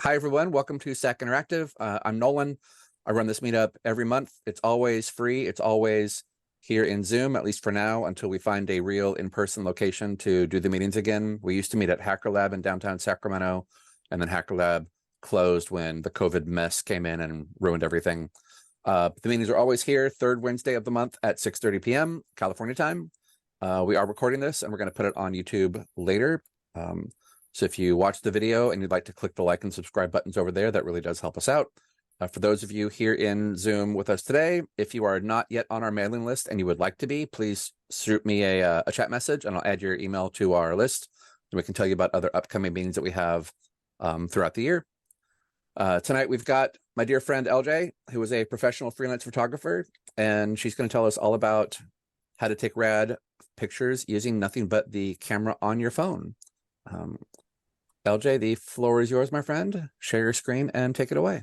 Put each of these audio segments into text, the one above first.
Hi, everyone. Welcome to SAC Interactive. I'm Nolan. I run this meetup every month. It's always free. It's always here in Zoom, at least for now, until we find a real in-person location to do the meetings again. We used to meet at Hacker Lab in downtown Sacramento, and then Hacker Lab closed when the COVID mess came in and ruined everything. But the meetings are always here, third Wednesday of the month at 6:30 p.m. California time. We are recording this, and we're going to put it on YouTube later. So if you watch the video and you'd like to click the like and subscribe buttons over there, that really does help us out. For those of you here in Zoom with us today, if you are not yet on our mailing list and you would like to be, please shoot me a chat message and I'll add your email to our list. And we can tell you about other upcoming meetings that we have throughout the year. Tonight, we've got my dear friend Elle Jaye, who is a professional freelance photographer, and she's going to tell us all about how to take rad pictures using nothing but the camera on your phone. Elle Jaye, the floor is yours, my friend. Share your screen and take it away.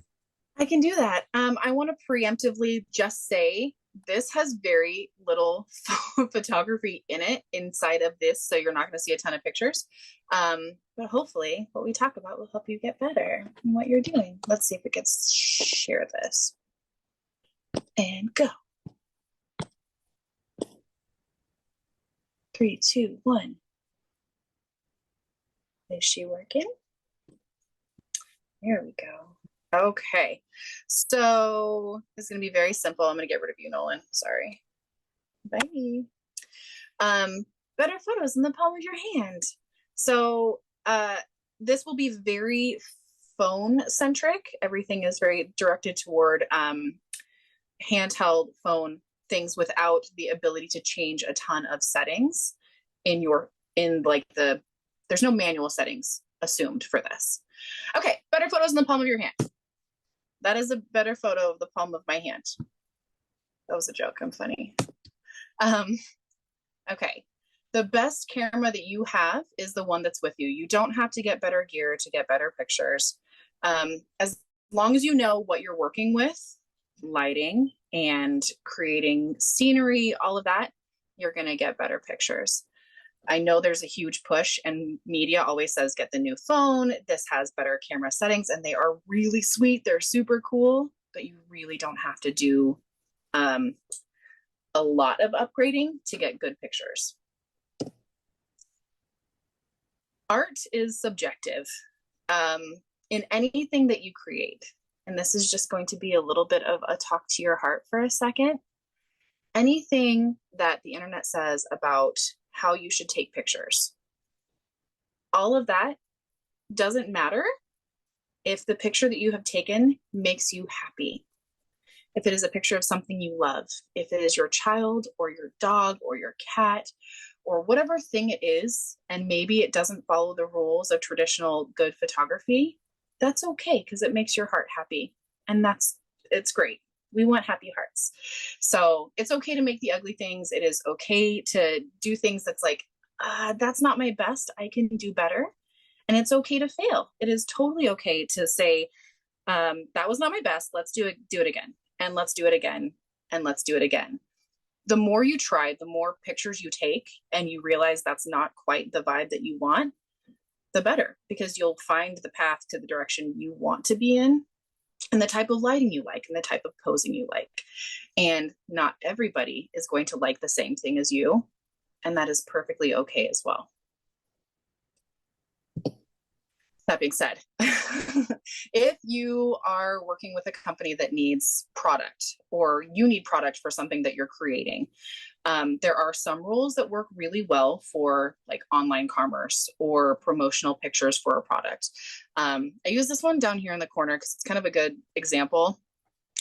I can do that. I want to preemptively just say this has very little photography in it inside of this, so you're not going to see a ton of pictures. But hopefully what we talk about will help you get better in what you're doing. Let's see if we can share this. And go. 3, 2, 1. Is she working? There we go. Okay, so it's going to be very simple. I'm going to get rid of you, Nolan. Sorry. Bye. Better photos in the palm of your hand. So this will be very phone centric. Everything is very directed toward handheld phone things without the ability to change a ton of settings there's no manual settings assumed for this. Okay, better photos in the palm of your hand. That is a better photo of the palm of my hand. That was a joke. I'm funny. Okay. The best camera that you have is the one that's with you. You don't have to get better gear to get better pictures. As long as you know what you're working with, lighting and creating scenery, all of that, you're going to get better pictures. I know there's a huge push and media always says, get the new phone. This has better camera settings and they are really sweet. They're super cool, but you really don't have to do a lot of upgrading to get good pictures. Art is subjective in anything that you create. And this is just going to be a little bit of a talk to your heart for a second. Anything that the internet says about how you should take pictures, all of that doesn't matter if the picture that you have taken makes you happy. If it is a picture of something you love, if it is your child or your dog or your cat or whatever thing it is, and maybe it doesn't follow the rules of traditional good photography, that's okay because it makes your heart happy. And it's great. We want happy hearts. So it's okay to make the ugly things. It is okay to do things that's like, that's not my best. I can do better. And it's okay to fail. It is totally okay to say, that was not my best. Let's do it again. And let's do it again. And let's do it again. The more you try, the more pictures you take and you realize that's not quite the vibe that you want, the better, because you'll find the path to the direction you want to be in and the type of lighting you like and the type of posing you like. And not everybody is going to like the same thing as you. And that is perfectly okay as well. That being said, if you are working with a company that needs product or you need product for something that you're creating, there are some rules that work really well for like online commerce or promotional pictures for a product. I use this one down here in the corner because it's kind of a good example.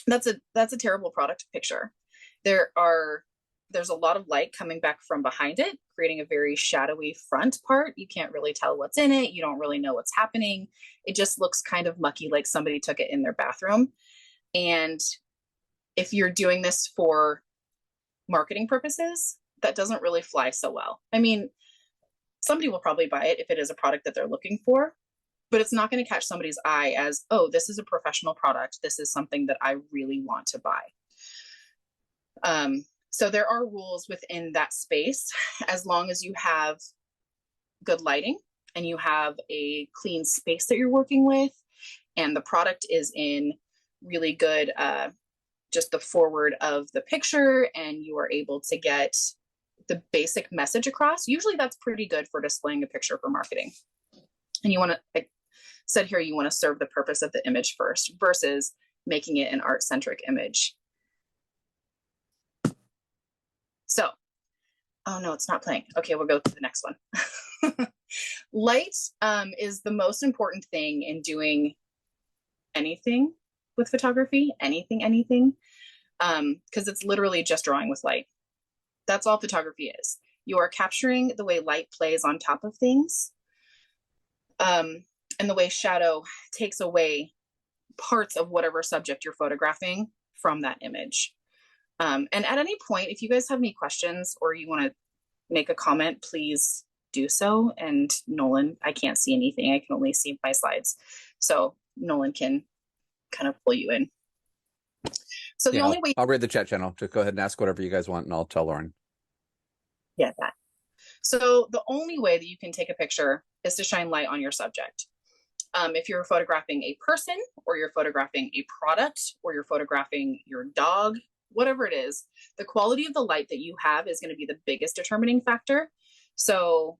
That's a terrible product picture. There's a lot of light coming back from behind it, creating a very shadowy front part. You can't really tell what's in it. You don't really know what's happening. It just looks kind of mucky, like somebody took it in their bathroom. And if you're doing this for marketing purposes, that doesn't really fly so well. I mean, somebody will probably buy it if it is a product that they're looking for, but it's not going to catch somebody's eye as, oh, this is a professional product. This is something that I really want to buy. So there are rules within that space, as long as you have good lighting and you have a clean space that you're working with and the product is in really good, just the forward of the picture, and you are able to get the basic message across, usually that's pretty good for displaying a picture for marketing. And you want to, like said here, you want to serve the purpose of the image first versus making it an art-centric image. So, oh no, it's not playing. Okay, we'll go to the next one. Light is the most important thing in doing anything with photography, anything, because it's literally just drawing with light. That's all photography is. You are capturing the way light plays on top of things, and the way shadow takes away parts of whatever subject you're photographing from that image. And at any point, if you guys have any questions or you want to make a comment, please do so. And Nolan, I can't see anything. I can only see my slides. So Nolan can kind of pull you in. So the only way I'll read the chat channel. Just go ahead and ask whatever you guys want and I'll tell Lauren. Yeah, that. So the only way that you can take a picture is to shine light on your subject. If you're photographing a person, or you're photographing a product, or you're photographing your dog, whatever it is, the quality of the light that you have is going to be the biggest determining factor. So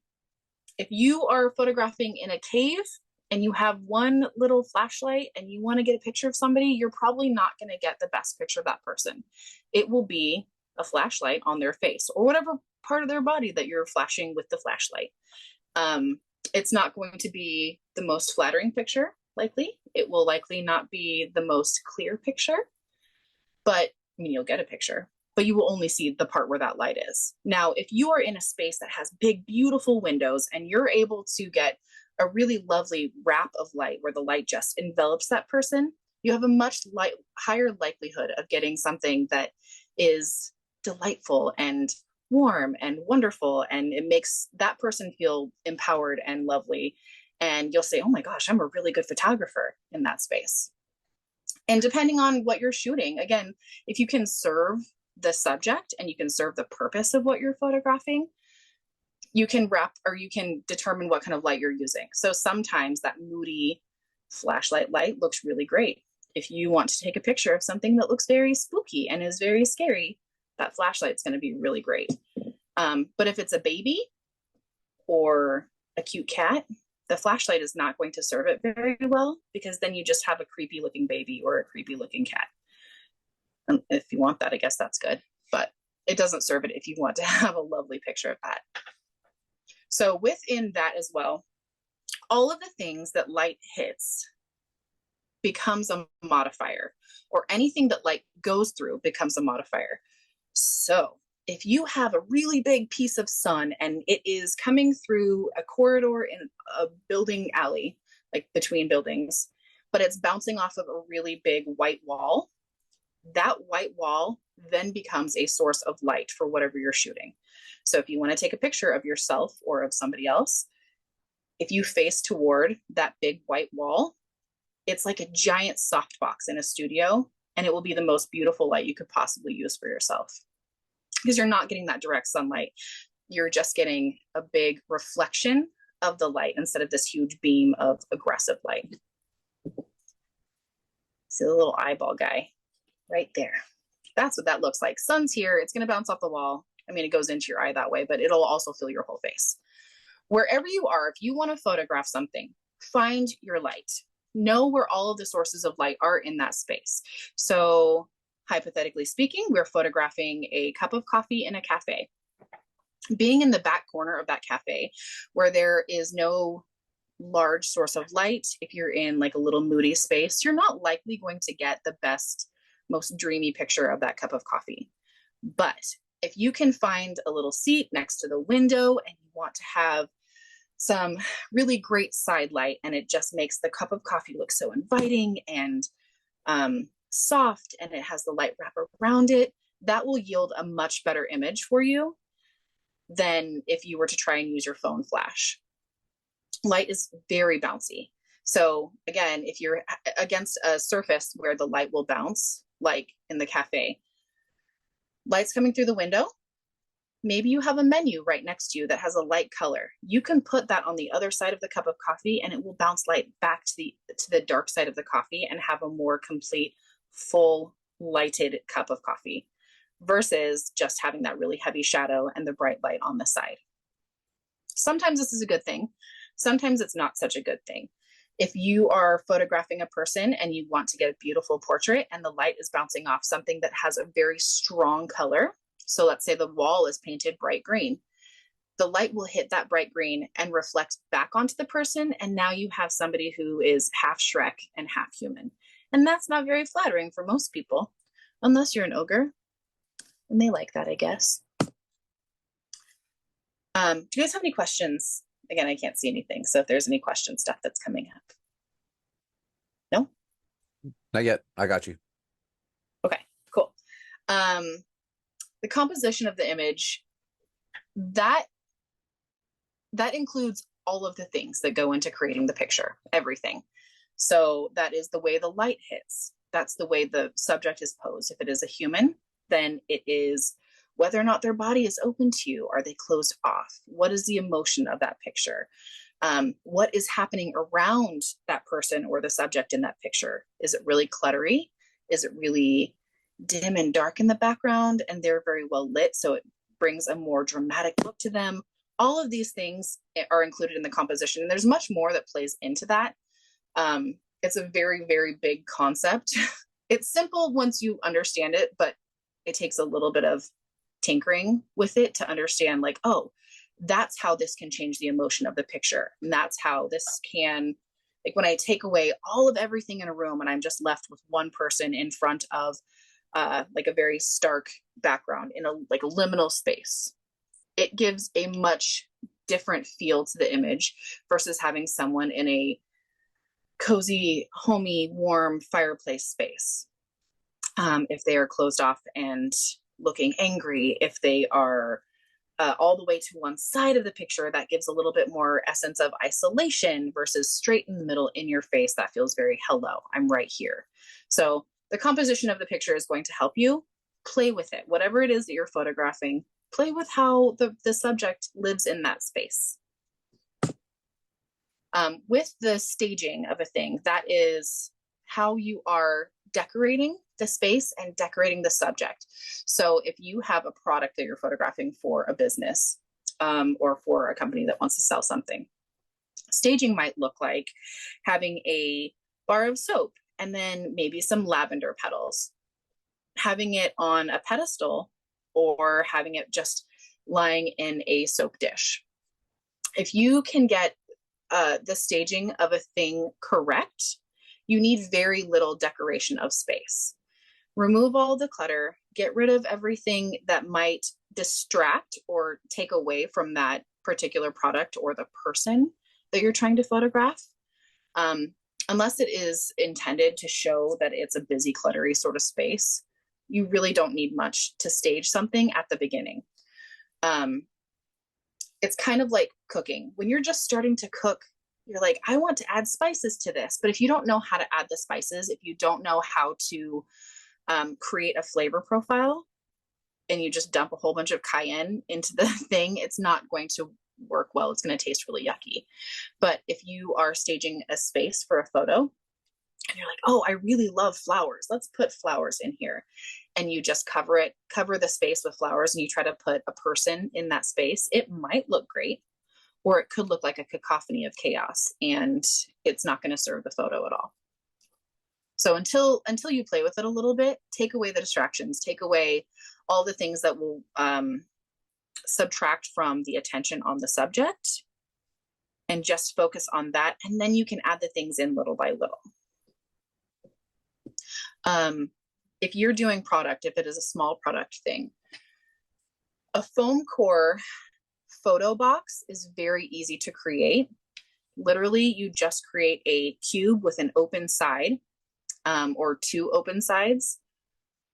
if you are photographing in a cave and you have one little flashlight and you want to get a picture of somebody, you're probably not going to get the best picture of that person. It will be a flashlight on their face or whatever part of their body that you're flashing with the flashlight. It's not going to be the most flattering picture, likely. It will likely not be the most clear picture, but I mean, you'll get a picture, but you will only see the part where that light is. Now, if you are in a space that has big, beautiful windows and you're able to get a really lovely wrap of light where the light just envelops that person, you have a much higher likelihood of getting something that is delightful and warm and wonderful, and it makes that person feel empowered and lovely. And you'll say, oh my gosh, I'm a really good photographer in that space. And depending on what you're shooting, again, if you can serve the subject and you can serve the purpose of what you're photographing, you can determine what kind of light you're using. So sometimes that moody flashlight light looks really great. If you want to take a picture of something that looks very spooky and is very scary, that flashlight's going to be really great. But if it's a baby or a cute cat, the flashlight is not going to serve it very well, because then you just have a creepy looking baby or a creepy looking cat. And if you want that, I guess that's good, but it doesn't serve it if you want to have a lovely picture of that. So within that as well, all of the things that light hits becomes a modifier, or anything that light goes through becomes a modifier. So if you have a really big piece of sun and it is coming through a corridor in a building alley, like between buildings, but it's bouncing off of a really big white wall, that white wall then becomes a source of light for whatever you're shooting. So if you want to take a picture of yourself or of somebody else, if you face toward that big white wall, it's like a giant softbox in a studio, and it will be the most beautiful light you could possibly use for yourself, because you're not getting that direct sunlight. You're just getting a big reflection of the light instead of this huge beam of aggressive light. See the little eyeball guy right there. That's what that looks like. Sun's here. It's going to bounce off the wall. I mean, it goes into your eye that way, but it'll also fill your whole face. Wherever you are, if you want to photograph something, find your light. Know where all of the sources of light are in that space. So hypothetically speaking, we're photographing a cup of coffee in a cafe. Being in the back corner of that cafe where there is no large source of light, if you're in like a little moody space, you're not likely going to get the best, most dreamy picture of that cup of coffee. But if you can find a little seat next to the window and you want to have some really great side light, and it just makes the cup of coffee look so inviting and soft, and it has the light wrap around it, that will yield a much better image for you than if you were to try and use your phone flash. Light is very bouncy. So again, if you're against a surface where the light will bounce, like in the cafe, light's coming through the window, Maybe you have a menu right next to you that has a light color. You can put that on the other side of the cup of coffee and it will bounce light back to the dark side of the coffee and have a more complete, full lighted cup of coffee versus just having that really heavy shadow and the bright light on the side. Sometimes this is a good thing. Sometimes it's not such a good thing. If you are photographing a person and you want to get a beautiful portrait and the light is bouncing off something that has a very strong color, so let's say the wall is painted bright green, the light will hit that bright green and reflect back onto the person. And now you have somebody who is half Shrek and half human. And that's not very flattering for most people, unless you're an ogre. And they like that, I guess. Do you guys have any questions? Again, I can't see anything. So if there's any question stuff that's coming up. No? Not yet. I got you. Okay, cool. The composition of the image, that includes all of the things that go into creating the picture, everything. So that is the way the light hits. That's the way the subject is posed. If it is a human, then it is whether or not their body is open to you. Are they closed off? What is the emotion of that picture? What is happening around that person or the subject in that picture? Is it really cluttery? Is it really dim and dark in the background and they're very well lit, so it brings a more dramatic look to them? All of these things are included in the composition. And there's much more that plays into that. It's a very, very big concept. It's simple once you understand it, but it takes a little bit of tinkering with it to understand, like, oh, that's how this can change the emotion of the picture. And that's how this can, like, when I take away all of everything in a room and I'm just left with one person in front of like a very stark background in a liminal space, it gives a much different feel to the image versus having someone in a cozy, homey, warm fireplace space. If they are closed off and looking angry, if they are all the way to one side of the picture, that gives a little bit more essence of isolation versus straight in the middle in your face. That feels very, hello, I'm right here. So the composition of the picture is going to help you play with it. Whatever it is that you're photographing, play with how the subject lives in that space. With the staging of a thing, that is how you are decorating the space and decorating the subject. So if you have a product that you're photographing for a business or for a company that wants to sell something, staging might look like having a bar of soap and then maybe some lavender petals, having it on a pedestal or having it just lying in a soap dish. If you can get the staging of a thing correct, you need very little decoration of space. Remove all the clutter, get rid of everything that might distract or take away from that particular product or the person that you're trying to photograph. Unless it is intended to show that it's a busy, cluttery sort of space, you really don't need much to stage something at the beginning. It's kind of like cooking. When you're just starting to cook, you're like, I want to add spices to this. But if you don't know how to add the spices, if you don't know how to create a flavor profile and you just dump a whole bunch of cayenne into the thing, it's not going to work well. It's going to taste really yucky. But if you are staging a space for a photo and you're like, oh, I really love flowers, let's put flowers in here. And you just cover the space with flowers and you try to put a person in that space, it might look great, or it could look like a cacophony of chaos and it's not going to serve the photo at all. So until you play with it a little bit, take away the distractions, take away all the things that will subtract from the attention on the subject, and just focus on that. And then you can add the things in little by little. If you're doing product, if it is a small product thing, a foam core photo box is very easy to create. Literally, you just create a cube with an open side or two open sides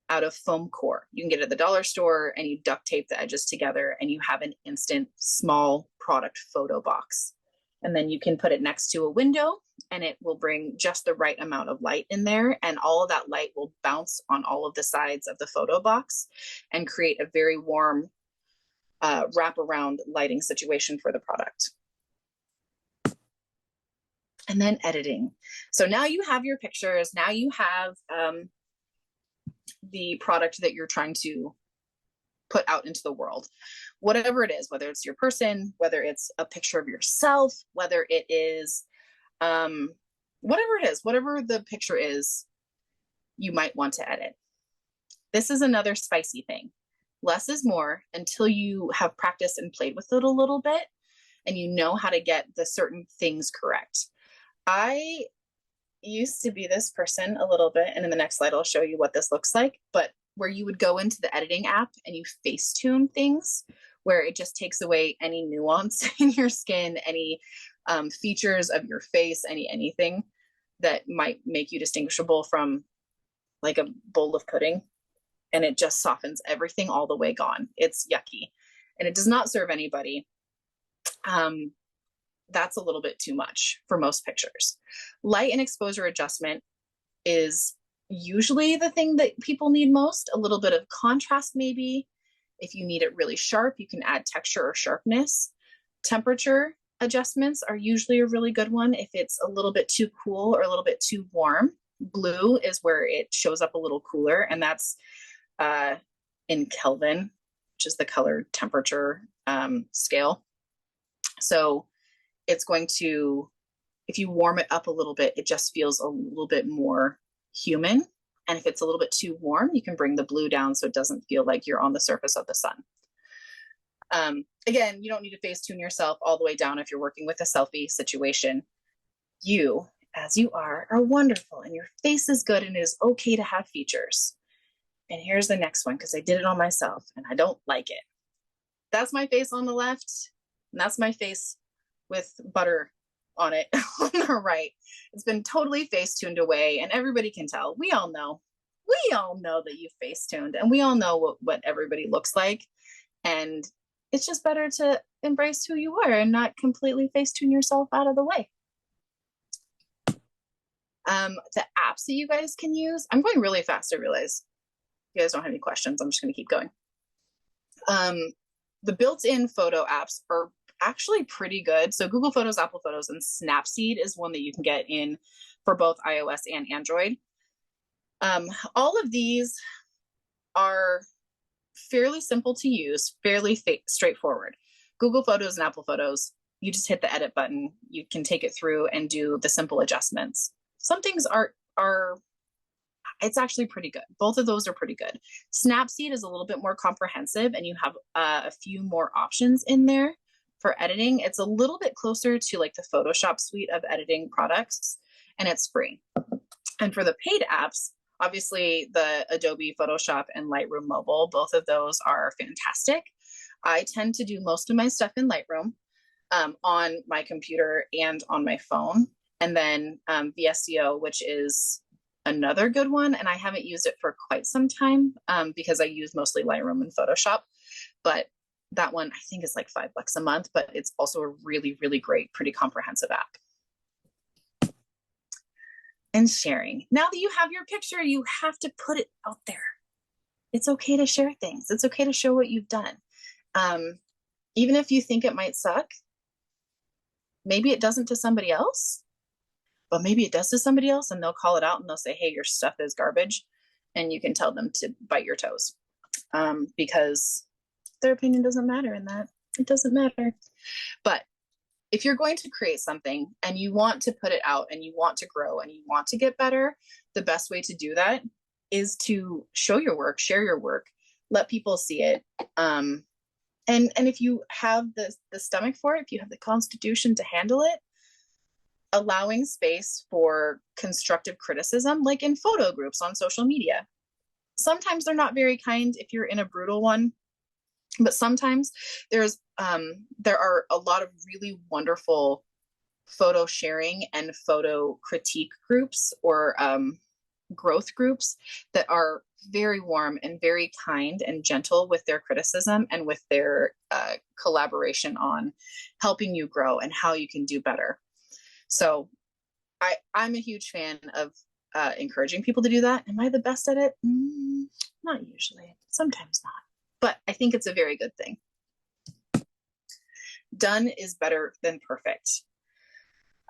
out of foam core. You can get it at the dollar store and you duct tape the edges together and you have an instant small product photo box. And then you can put it next to a window and it will bring just the right amount of light in there. And all of that light will bounce on all of the sides of the photo box and create a very warm, wraparound lighting situation for the product. And then editing. So now you have your pictures. Now you have the product that you're trying to put out into the world, whatever it is, whether it's your person, whether it's a picture of yourself, whether it is whatever it is, whatever the picture is, you might want to edit. This is another spicy thing. Less is more until you have practiced and played with it a little bit and you know how to get the certain things correct. I used to be this person a little bit, and in the next slide I'll show you what this looks like, but where you would go into the editing app and you face tune things, where it just takes away any nuance in your skin, any features of your face, anything that might make you distinguishable from like a bowl of pudding, and it just softens everything all the way gone. It's yucky and it does not serve anybody. That's a little bit too much for most pictures. Light and exposure adjustment is usually the thing that people need most. A little bit of contrast maybe. If you need it really sharp, you can add texture or sharpness. Temperature adjustments are usually a really good one if it's a little bit too cool or a little bit too warm. Blue is where it shows up a little cooler, and that's in Kelvin, which is the color temperature scale. So it's going to, if you warm it up a little bit, it just feels a little bit more human. And if it's a little bit too warm, you can bring the blue down so it doesn't feel like you're on the surface of the sun. Again, you don't need to face tune yourself all the way down if you're working with a selfie situation. You, as you are wonderful, and your face is good, and it is okay to have features. And here's the next one, because I did it on myself and I don't like it. That's my face on the left, and that's my face with butter on it on the right. It's been totally face tuned away, and everybody can tell. We all know that you've face tuned, and we all know what everybody looks like. And it's just better to embrace who you are and not completely face tune yourself out of the way. The apps that you guys can use, I'm going really fast, I realize. You guys don't have any questions, I'm just going to keep going. The built-in photo apps are actually pretty good. So Google Photos, Apple Photos, and Snapseed is one that you can get in for both iOS and Android. All of these are fairly simple to use, fairly straightforward. Google Photos and Apple Photos, you just hit the edit button. You can take it through and do the simple adjustments. Some things are it's actually pretty good. Both of those are pretty good. Snapseed is a little bit more comprehensive, and you have a few more options in there for editing. It's a little bit closer to like the Photoshop suite of editing products, and it's free. And for the paid apps, obviously the Adobe Photoshop and Lightroom Mobile, both of those are fantastic. I tend to do most of my stuff in Lightroom on my computer and on my phone. And then VSCO, which is another good one, and I haven't used it for quite some time because I use mostly Lightroom and Photoshop, but that one I think is like $5 a month, but it's also a really, really great, pretty comprehensive app. And sharing. Now that you have your picture, you have to put it out there. It's okay to share things. It's okay to show what you've done. Even if you think it might suck, maybe it doesn't to somebody else, but maybe it does to somebody else, and they'll call it out and they'll say, hey, your stuff is garbage. And you can tell them to bite your toes because their opinion doesn't matter in that. It doesn't matter. But if you're going to create something and you want to put it out and you want to grow and you want to get better, the best way to do that is to show your work, share your work, let people see it. And if you have the stomach for it, if you have the constitution to handle it, allowing space for constructive criticism, like in photo groups on social media. Sometimes they're not very kind if you're in a brutal one, but sometimes there are a lot of really wonderful photo sharing and photo critique groups or growth groups that are very warm and very kind and gentle with their criticism and with their collaboration on helping you grow and how you can do better. So I'm a huge fan of encouraging people to do that. Am I the best at it? Not usually. Sometimes not. But I think it's a very good thing. Done is better than perfect.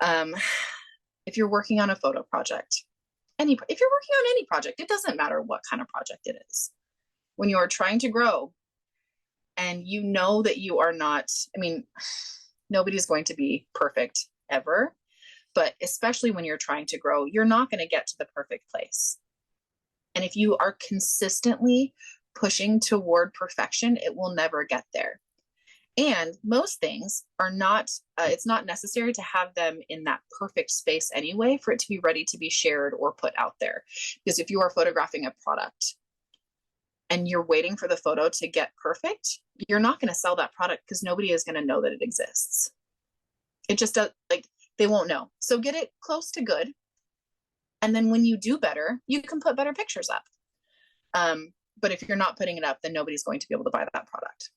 If you're working on a photo project, if you're working on any project, it doesn't matter what kind of project it is. When you are trying to grow and you know that you are not, I mean, nobody's going to be perfect ever, but especially when you're trying to grow, you're not going to get to the perfect place. And if you are consistently pushing toward perfection, it will never get there. And most things are not, it's not necessary to have them in that perfect space anyway for it to be ready to be shared or put out there. Because if you are photographing a product and you're waiting for the photo to get perfect, you're not going to sell that product because nobody is going to know that it exists. It just does, like, they won't know. So get it close to good. And then when you do better, you can put better pictures up. But if you're not putting it up, then nobody's going to be able to buy that product.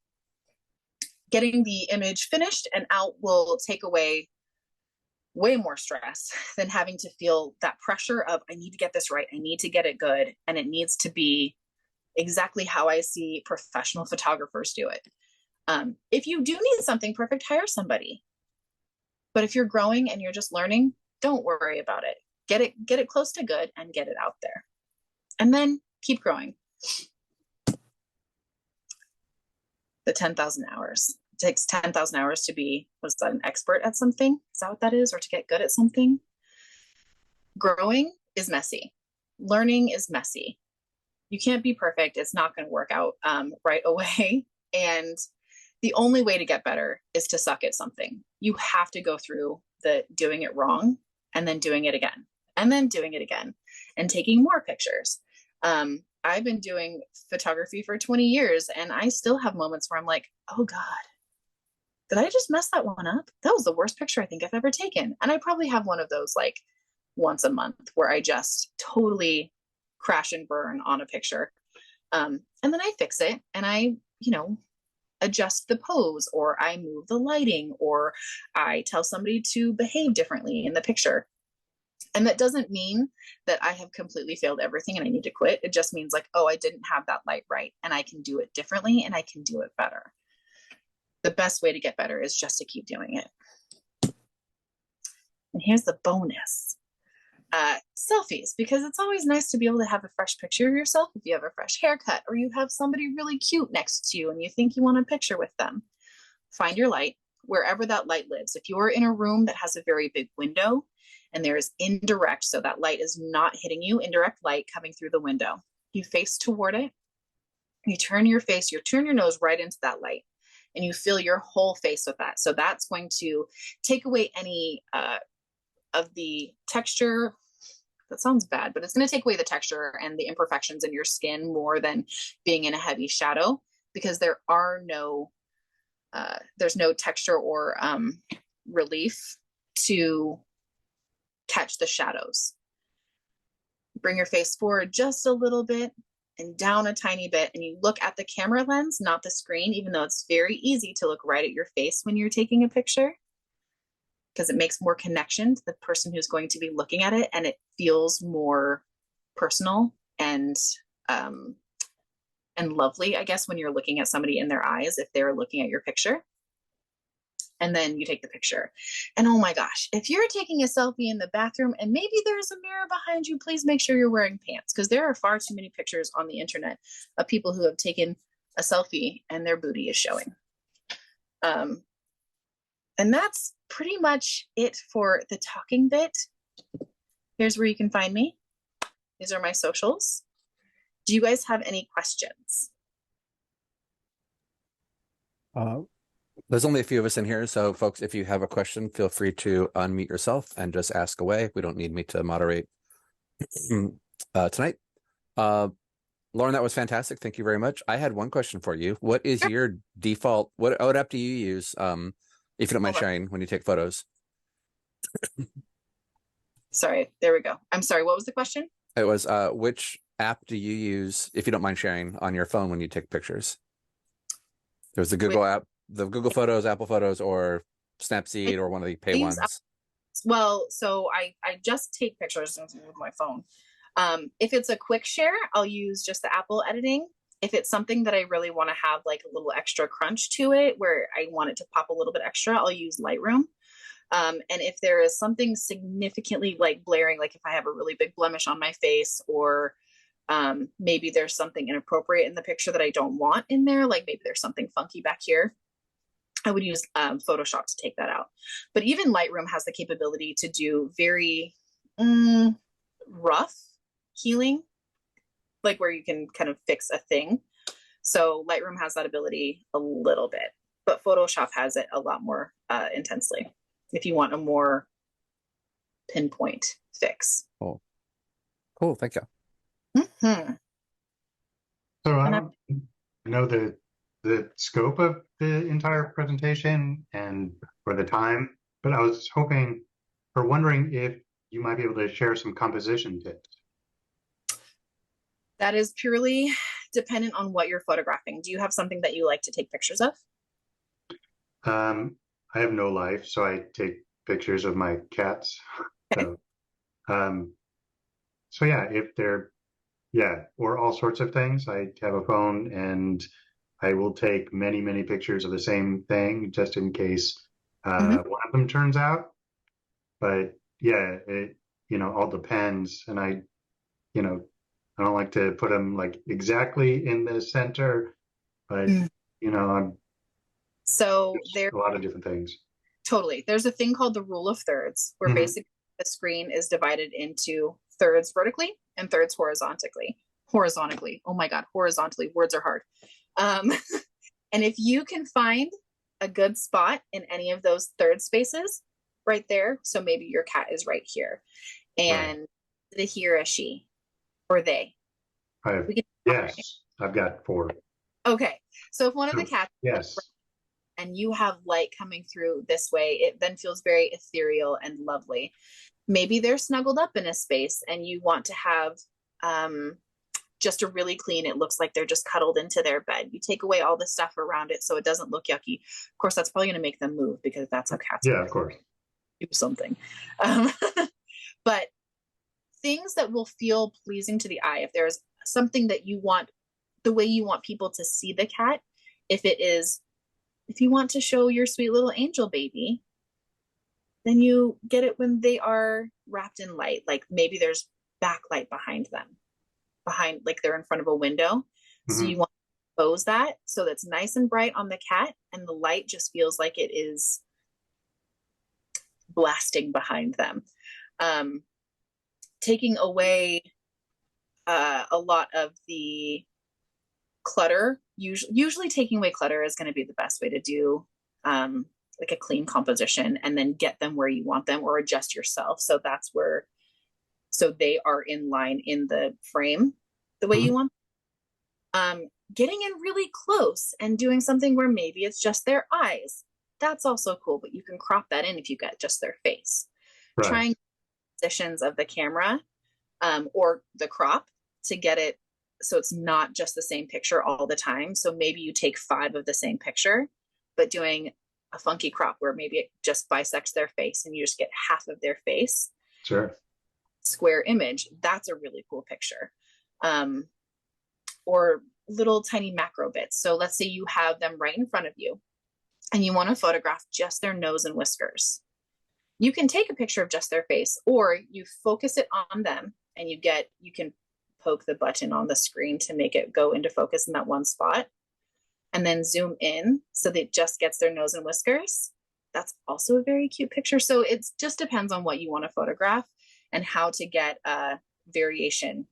Getting the image finished and out will take away way more stress than having to feel that pressure of, I need to get this right. I need to get it good. And it needs to be exactly how I see professional photographers do it. If you do need something perfect, hire somebody. But if you're growing and you're just learning, don't worry about it. Get it close to good and get it out there. And then keep growing. The 10,000 hours. It takes 10,000 hours to be, what's that, an expert at something? Is that what that is? Or to get good at something? Growing is messy. Learning is messy. You can't be perfect. It's not going to work out right away. And the only way to get better is to suck at something. You have to go through the doing it wrong and then doing it again and then doing it again and taking more pictures. I've been doing photography for 20 years and I still have moments where I'm like, oh God, did I just mess that one up? That was the worst picture I think I've ever taken. And I probably have one of those like once a month where I just totally crash and burn on a picture. And then I fix it and I, adjust the pose, or I move the lighting, or I tell somebody to behave differently in the picture. And that doesn't mean that I have completely failed everything and I need to quit. It just means like, oh, I didn't have that light right and I can do it differently and I can do it better. The best way to get better is just to keep doing it. And here's the bonus. Selfies, because it's always nice to be able to have a fresh picture of yourself if you have a fresh haircut or you have somebody really cute next to you and you think you want a picture with them. Find your light wherever that light lives. If you're in a room that has a very big window and there is indirect, so that light is not hitting you, indirect light coming through the window, you face toward it, you turn your face, you turn your nose right into that light and you fill your whole face with that. So that's going to take away any of the texture. That sounds bad, but it's going to take away the texture and the imperfections in your skin more than being in a heavy shadow, because there are no, there's no texture or relief to catch the shadows. Bring your face forward just a little bit and down a tiny bit, and you look at the camera lens, not the screen, even though it's very easy to look right at your face when you're taking a picture, because it makes more connection to the person who's going to be looking at it, and it feels more personal and lovely, I guess, when you're looking at somebody in their eyes, if they're looking at your picture. And then you take the picture. And oh my gosh, if you're taking a selfie in the bathroom and maybe there's a mirror behind you, please make sure you're wearing pants, because there are far too many pictures on the internet of people who have taken a selfie and their booty is showing. And that's pretty much it for the talking bit. Here's where you can find me. These are my socials. Do you guys have any questions? There's only a few of us in here, so folks, if you have a question, feel free to unmute yourself and just ask away. We don't need me to moderate tonight. Lauren, that was fantastic. Thank you very much. I had one question for you. What is your default, what app do you use, if you don't mind sharing, when you take photos? Sorry, there we go. I'm sorry, what was the question? It was, which app do you use, if you don't mind sharing, on your phone when you take pictures? There's the Google app, the Google Photos, Apple Photos, or Snapseed, or one of the pay ones. Well, so I just take pictures with my phone. If it's a quick share, I'll use just the Apple editing. If it's something that I really want to have like a little extra crunch to it, where I want it to pop a little bit extra, I'll use Lightroom. And if there is something significantly like blaring, like if I have a really big blemish on my face, or maybe there's something inappropriate in the picture that I don't want in there, like maybe there's something funky back here, I would use Photoshop to take that out. But even Lightroom has the capability to do very rough healing, like where you can kind of fix a thing. So Lightroom has that ability a little bit, but Photoshop has it a lot more intensely if you want a more pinpoint fix. Cool. Thank you. Mm-hmm. So I don't know the scope of the entire presentation and for the time, but I was hoping or wondering if you might be able to share some composition tips. That is purely dependent on what you're photographing. Do you have something that you like to take pictures of? I have no life, so I take pictures of my cats. Okay. So yeah, if they're, or all sorts of things. I have a phone and I will take many, many pictures of the same thing just in case one of them turns out. But yeah, it, all depends. And I don't like to put them like exactly in the center, but I'm So there's a lot of different things. Totally. There's a thing called the rule of thirds, where basically the screen is divided into thirds vertically and thirds horizontally. Oh my God, horizontally, words are hard. And if you can find a good spot in any of those third spaces right there, so maybe your cat is right here, and the he or a she or they. Yes, I've got 4. Okay, so if one of the cats, yes, and you have light coming through this way, it then feels very ethereal and lovely. Maybe they're snuggled up in a space and you want to have just a really clean, it looks like they're just cuddled into their bed. You take away all the stuff around it so it doesn't look yucky. Of course, that's probably going to make them move because that's how cats of course. Do something. But things that will feel pleasing to the eye, if there's something that you want, the way you want people to see the cat, if you want to show your sweet little angel baby, then you get it when they are wrapped in light. Like maybe there's backlight behind them, like they're in front of a window. So you want to expose that so that's nice and bright on the cat, and the light just feels like it is blasting behind them. Taking away a lot of the clutter, usually taking away clutter is going to be the best way to do like a clean composition, and then get them where you want them or adjust yourself. So they are in line in the frame the way you want. Getting in really close and doing something where maybe it's just their eyes. That's also cool, but you can crop that in if you get just their face. Right. Trying positions of the camera or the crop to get it so it's not just the same picture all the time. So maybe you take 5 of the same picture, but doing a funky crop where maybe it just bisects their face and you just get half of their face. Sure. Square image. That's a really cool picture. Or little tiny macro bits. So let's say you have them right in front of you and you want to photograph just their nose and whiskers. You can take a picture of just their face, or you focus it on them and you can poke the button on the screen to make it go into focus in that one spot, and then zoom in so that it just gets their nose and whiskers. That's also a very cute picture. So it just depends on what you want to photograph and how to get variation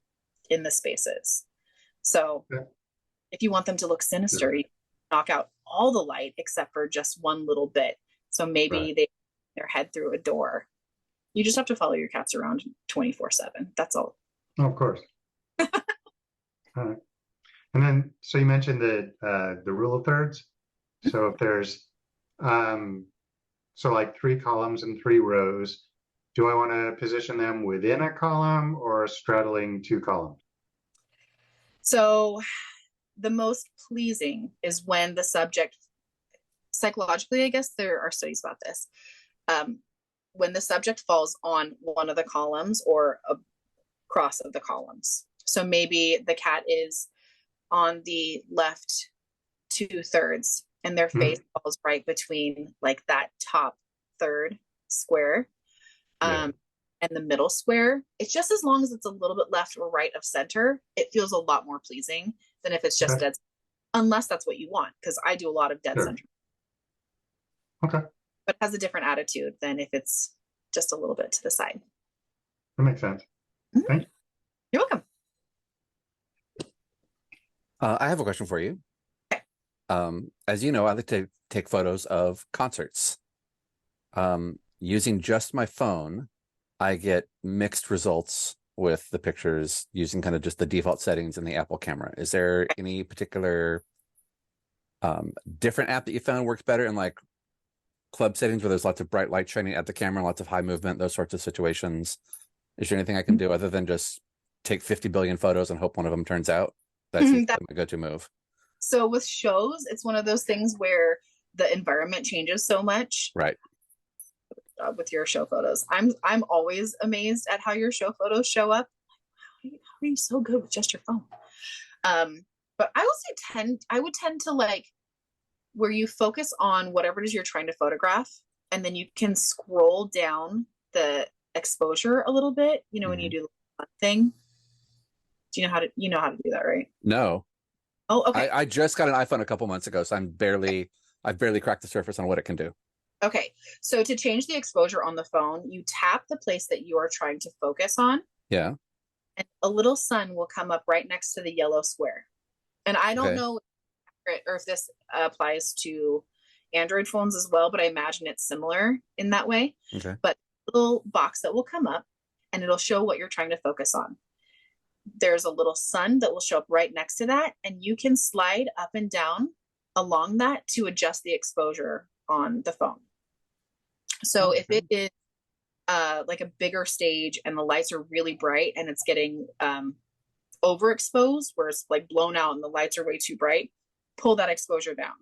in the spaces. So if you want them to look sinister, you knock out all the light except for just one little bit. So maybe they their head through a door. You just have to follow your cats around 24/7. That's all. Oh, of course. And then, so you mentioned the rule of thirds. So if there's, so like 3 columns and 3 rows, do I want to position them within a column or straddling 2 columns? So the most pleasing is when the subject, psychologically, I guess there are studies about this, when the subject falls on one of the columns or across of the columns. So maybe the cat is on the left 2/3, and their face falls right between like that top third square. And the middle square, it's just as long as it's a little bit left or right of center, it feels a lot more pleasing than if it's just dead, unless that's what you want, because I do a lot of dead center. Okay. But it has a different attitude than if it's just a little bit to the side. That makes sense. Thank you. You're welcome. I have a question for you. As you know, I like to take photos of concerts. Using just my phone, I get mixed results with the pictures using kind of just the default settings in the Apple camera. Is there any particular different app that you found works better in like club settings where there's lots of bright light shining at the camera, lots of high movement, those sorts of situations? Is there anything I can do other than just take 50 billion photos and hope one of them turns out? That's my go-to move. So with shows, it's one of those things where the environment changes so much. Right. With your show photos, I'm always amazed at how your show photos show up. How are you so good with just your phone? But I would tend to like where you focus on whatever it is you're trying to photograph, and then you can scroll down the exposure a little bit. You know, when you do the thing. Do you know how to do that, right? No. Oh, okay. I just got an iPhone a couple months ago, so I've barely cracked the surface on what it can do. Okay, so to change the exposure on the phone, you tap the place that you are trying to focus on. Yeah. And a little sun will come up right next to the yellow square. And I don't know if this applies to Android phones as well, but I imagine it's similar in that way. Okay. But a little box that will come up and it'll show what you're trying to focus on. There's a little sun that will show up right next to that, and you can slide up and down along that to adjust the exposure on the phone. So if it is like a bigger stage and the lights are really bright and it's getting overexposed, where it's like blown out and the lights are way too bright, pull that exposure down.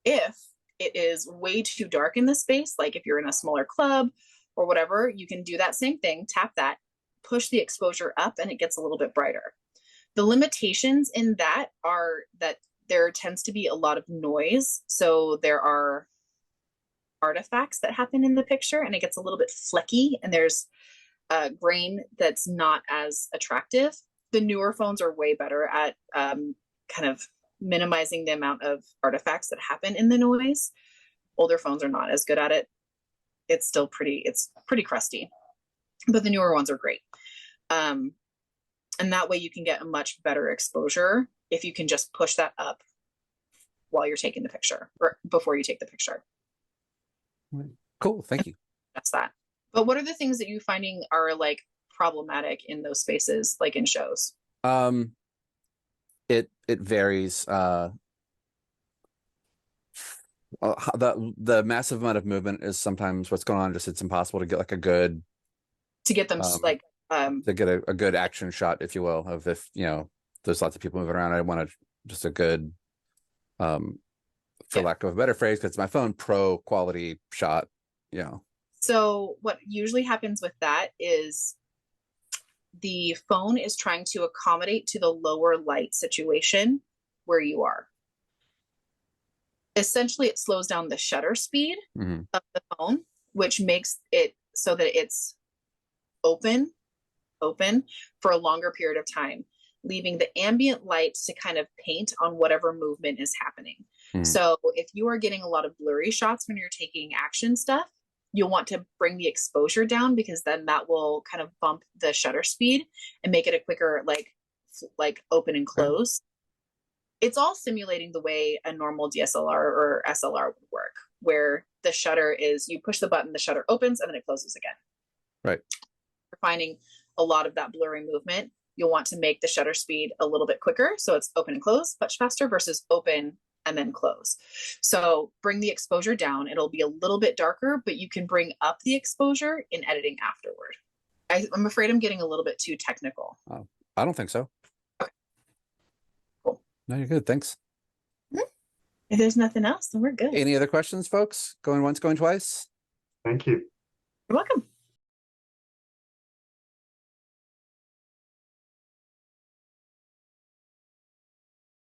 If it is way too dark in the space, like if you're in a smaller club or whatever, you can do that same thing, tap that, push the exposure up, and it gets a little bit brighter. The limitations in that are that there tends to be a lot of noise. So there are artifacts that happen in the picture and it gets a little bit flecky, and there's grain that's not as attractive. The newer phones are way better at kind of minimizing the amount of artifacts that happen in the noise. Older phones are not as good at it. It's still pretty crusty, but the newer ones are great. And that way you can get a much better exposure if you can just push that up while you're taking the picture or before you take the picture. Cool. Thank you. That's that. But what are the things that you're finding are like problematic in those spaces, like in shows? It varies. The massive amount of movement is sometimes what's going on. Just it's impossible to get like a good to get them to get a good action shot, if you will, of if there's lots of people moving around. I want just a good for lack of a better phrase, because it's my phone, pro quality shot. So what usually happens with that is the phone is trying to accommodate to the lower light situation where you are. Essentially, it slows down the shutter speed of the phone, which makes it so that it's open for a longer period of time, leaving the ambient light to kind of paint on whatever movement is happening. So if you are getting a lot of blurry shots when you're taking action stuff, you'll want to bring the exposure down, because then that will kind of bump the shutter speed and make it a quicker like open and close. It's all simulating the way a normal DSLR or SLR would work, where the shutter is, you push the button, the shutter opens, and then it closes again. Right. You're finding a lot of that blurry movement. You'll want to make the shutter speed a little bit quicker, so it's open and close much faster versus open and then close. So bring the exposure down. It'll be a little bit darker, but you can bring up the exposure in editing afterward. I'm afraid I'm getting a little bit too technical. Oh, I don't think so. Okay. Cool. No, you're good. Thanks. If there's nothing else, then we're good. Any other questions, folks? Going once, going twice? Thank you. You're welcome.